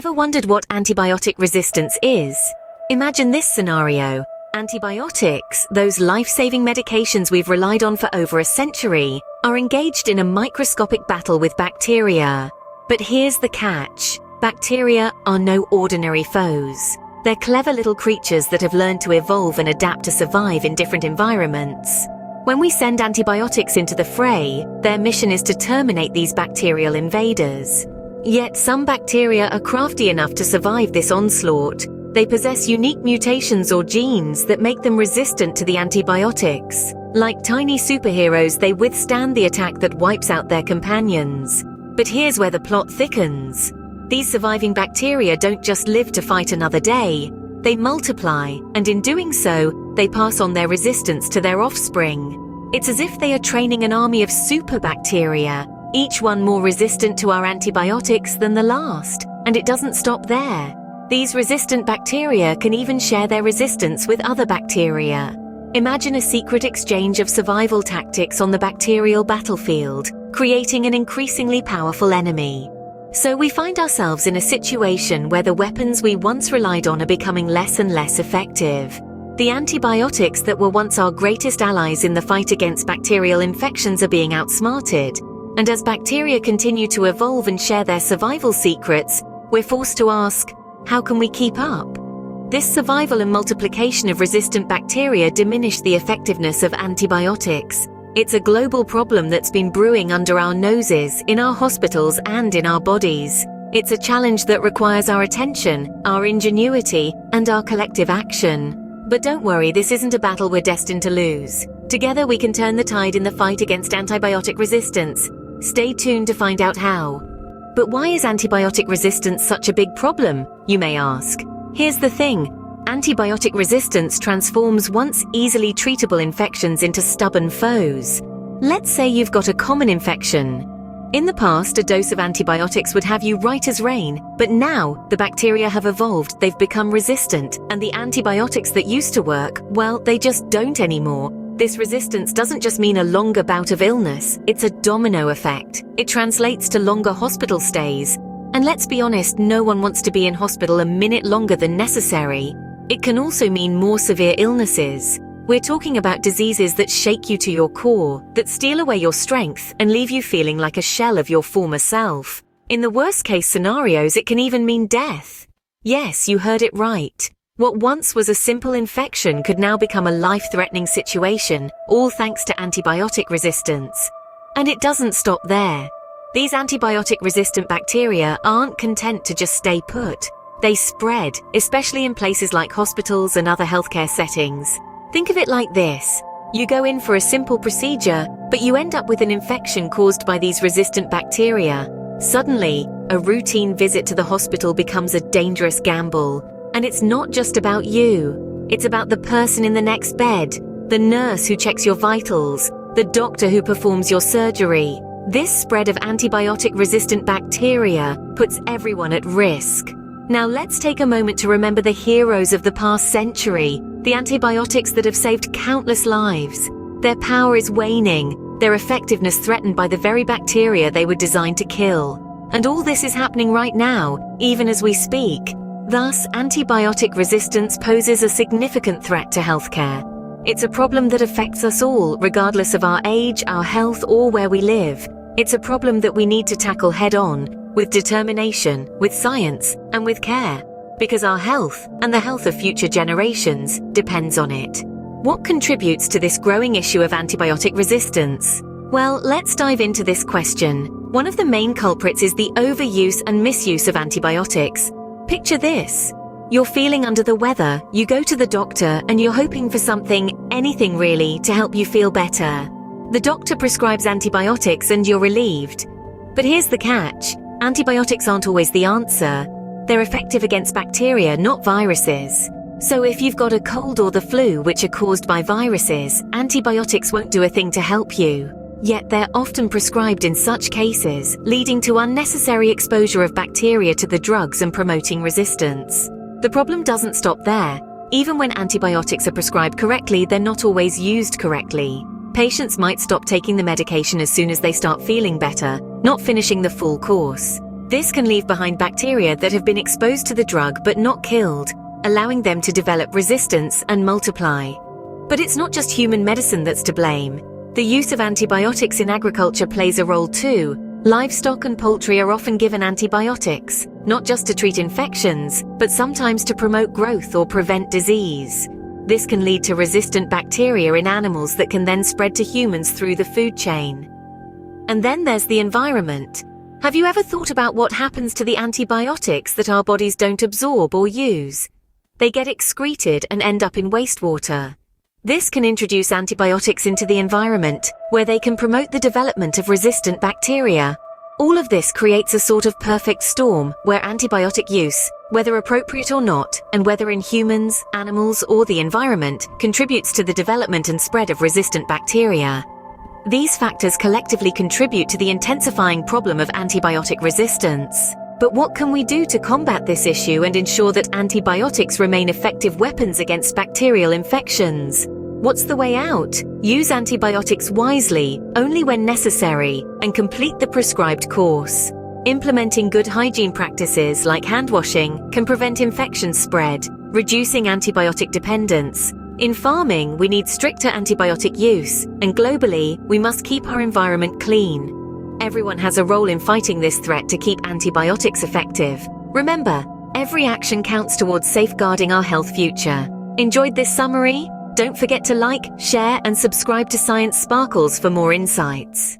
Ever wondered what antibiotic resistance is? Imagine this scenario. Antibiotics, those life-saving medications we've relied on for over a century, are engaged in a microscopic battle with bacteria. But here's the catch. Bacteria are no ordinary foes. They're clever little creatures that have learned to evolve and adapt to survive in different environments. When we send antibiotics into the fray, their mission is to terminate these bacterial invaders. Yet some bacteria are crafty enough to survive this onslaught. They possess unique mutations or genes that make them resistant to the antibiotics. Like tiny superheroes, they withstand the attack that wipes out their companions. But here's where the plot thickens. These surviving bacteria don't just live to fight another day. They multiply, and in doing so, they pass on their resistance to their offspring. It's as if they are training an army of super bacteria, each one more resistant to our antibiotics than the last. And it doesn't stop there. These resistant bacteria can even share their resistance with other bacteria. Imagine a secret exchange of survival tactics on the bacterial battlefield, creating an increasingly powerful enemy. So we find ourselves in a situation where the weapons we once relied on are becoming less and less effective. The antibiotics that were once our greatest allies in the fight against bacterial infections are being outsmarted. And as bacteria continue to evolve and share their survival secrets, we're forced to ask, how can we keep up? This survival and multiplication of resistant bacteria diminish the effectiveness of antibiotics. It's a global problem that's been brewing under our noses, in our hospitals, and in our bodies. It's a challenge that requires our attention, our ingenuity, and our collective action. But don't worry, this isn't a battle we're destined to lose. Together we can turn the tide in the fight against antibiotic resistance. Stay tuned to find out how. But why is antibiotic resistance such a big problem, you may ask? Here's the thing. Antibiotic resistance transforms once easily treatable infections into stubborn foes. Let's say you've got a common infection. In the past, a dose of antibiotics would have you right as rain, but now the bacteria have evolved, they've become resistant, and the antibiotics that used to work, well, they just don't anymore. This resistance doesn't just mean a longer bout of illness, it's a domino effect. It translates to longer hospital stays. And let's be honest, no one wants to be in hospital a minute longer than necessary. It can also mean more severe illnesses. We're talking about diseases that shake you to your core, that steal away your strength and leave you feeling like a shell of your former self. In the worst-case scenarios, it can even mean death. Yes, you heard it right. What once was a simple infection could now become a life-threatening situation, all thanks to antibiotic resistance. And it doesn't stop there. These antibiotic-resistant bacteria aren't content to just stay put. They spread, especially in places like hospitals and other healthcare settings. Think of it like this. You go in for a simple procedure, but you end up with an infection caused by these resistant bacteria. Suddenly, a routine visit to the hospital becomes a dangerous gamble. And it's not just about you. It's about the person in the next bed, the nurse who checks your vitals, the doctor who performs your surgery. This spread of antibiotic-resistant bacteria puts everyone at risk. Now let's take a moment to remember the heroes of the past century, the antibiotics that have saved countless lives. Their power is waning, their effectiveness threatened by the very bacteria they were designed to kill. And all this is happening right now, even as we speak. Thus, antibiotic resistance poses a significant threat to healthcare. It's a problem that affects us all, regardless of our age, our health, or where we live. It's a problem that we need to tackle head-on, with determination, with science, and with care, because our health, and the health of future generations, depends on it. What contributes to this growing issue of antibiotic resistance? Well, let's dive into this question. One of the main culprits is the overuse and misuse of antibiotics. Picture this. You're feeling under the weather, you go to the doctor, and you're hoping for something, anything really, to help you feel better. The doctor prescribes antibiotics and you're relieved. But here's the catch. Antibiotics aren't always the answer. They're effective against bacteria, not viruses. So if you've got a cold or the flu, which are caused by viruses, antibiotics won't do a thing to help you. Yet they're often prescribed in such cases, leading to unnecessary exposure of bacteria to the drugs and promoting resistance. The problem doesn't stop there. Even when antibiotics are prescribed correctly, they're not always used correctly. Patients might stop taking the medication as soon as they start feeling better, not finishing the full course. This can leave behind bacteria that have been exposed to the drug but not killed, allowing them to develop resistance and multiply. But it's not just human medicine that's to blame. The use of antibiotics in agriculture plays a role too. Livestock and poultry are often given antibiotics, not just to treat infections, but sometimes to promote growth or prevent disease. This can lead to resistant bacteria in animals that can then spread to humans through the food chain. And then there's the environment. Have you ever thought about what happens to the antibiotics that our bodies don't absorb or use? They get excreted and end up in wastewater. This can introduce antibiotics into the environment, where they can promote the development of resistant bacteria. All of this creates a sort of perfect storm where antibiotic use, whether appropriate or not, and whether in humans, animals, or the environment, contributes to the development and spread of resistant bacteria. These factors collectively contribute to the intensifying problem of antibiotic resistance. But what can we do to combat this issue and ensure that antibiotics remain effective weapons against bacterial infections? What's the way out? Use antibiotics wisely, only when necessary, and complete the prescribed course. Implementing good hygiene practices like hand washing can prevent infection spread, reducing antibiotic dependence. In farming, we need stricter antibiotic use, and globally, we must keep our environment clean. Everyone has a role in fighting this threat to keep antibiotics effective. Remember, every action counts towards safeguarding our health future. Enjoyed this summary? Don't forget to like, share, and subscribe to Science Sparkles for more insights.